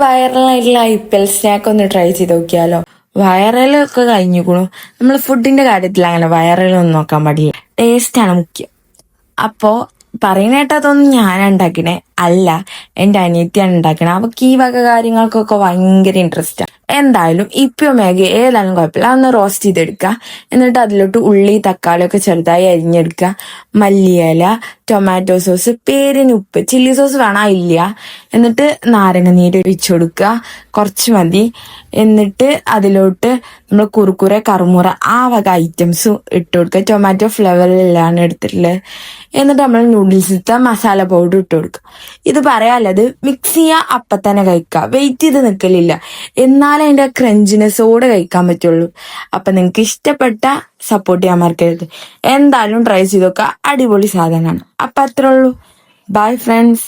വൈറലായിട്ടുള്ള IPL snack ഒന്ന് try ചെയ്ത് നോക്കിയാലോ. വൈറലൊക്കെ കഴിഞ്ഞിക്കണു. നമ്മൾ ഫുഡിന്റെ കാര്യത്തിൽ അങ്ങനെ വൈറലൊന്നും നോക്കാൻ പാടില്ല. ടേസ്റ്റ് ആണ് മുഖ്യം. അപ്പോ പറയുന്ന കേട്ടതൊന്നും ഞാൻ ഉണ്ടാക്കണേ അല്ല, എന്റെ അനിയത്തിയാണ് ഉണ്ടാക്കണേ. അവക്ക് ഈ വക കാര്യങ്ങൾക്കൊക്കെ ഭയങ്കര ഇൻട്രസ്റ്റ് ആണ്. എന്തായാലും ഇപ്പൊ മാഗി ഏതായാലും കുഴപ്പമില്ല, അതൊന്ന് റോസ്റ്റ് ചെയ്തെടുക്കുക. എന്നിട്ട് അതിലോട്ട് ഉള്ളി തക്കാളി ഒക്കെ ചെറുതായി അരിഞ്ഞെടുക്കുക. മല്ലിയില, ടൊമാറ്റോ സോസ്, പേരിന് ഉപ്പ്, ചില്ലി സോസ് വേണം ഇല്ല. എന്നിട്ട് നാരങ്ങ നീര് ഒഴിച്ചു കൊടുക്കുക, കുറച്ച് മതി. എന്നിട്ട് അതിലോട്ട് നമ്മൾ കുറുക്കുറെ കറുമുറ ആ വക ഐറ്റംസ് ഇട്ട് കൊടുക്കുക. ടൊമാറ്റോ ഫ്ലേവറിലാണ് എടുത്തിട്ടുള്ളത്. എന്നിട്ട് നമ്മൾ നൂഡിൽസിലത്തെ മസാല പൗഡർ ഇട്ട് കൊടുക്കുക. ഇത് പറയാനുള്ളത് മിക്സ് ചെയ്യുക, അപ്പം തന്നെ കഴിക്കുക, വെയിറ്റ് ചെയ്ത് നിൽക്കലില്ല. എന്നാലേ അതിന്റെ ക്രഞ്ചിനെസ്സോടെ കഴിക്കാൻ പറ്റുള്ളൂ. അപ്പൊ നിങ്ങൾക്ക് ഇഷ്ടപ്പെട്ട സപ്പോർട്ട് ചെയ്യാൻ മറക്കരുത്. എന്തായാലും ട്രൈ ചെയ്ത് നോക്കുക, അടിപൊളി സാധനമാണ്. അപ്പൊ അത്രേ ഉള്ളൂ. Bye friends.